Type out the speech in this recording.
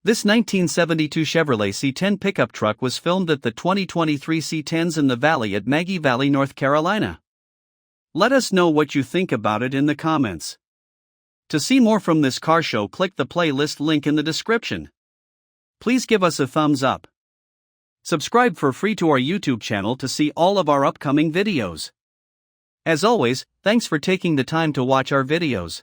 This 1972 Chevrolet C10 pickup truck was filmed at the 2023 C10s in the Valley at Maggie Valley, North Carolina. Let us know what you think about it in the comments. To see more from this car show, click the playlist link in the description. Please give us a thumbs up. Subscribe for free to our YouTube channel to see all of our upcoming videos. As always, thanks for taking the time to watch our videos.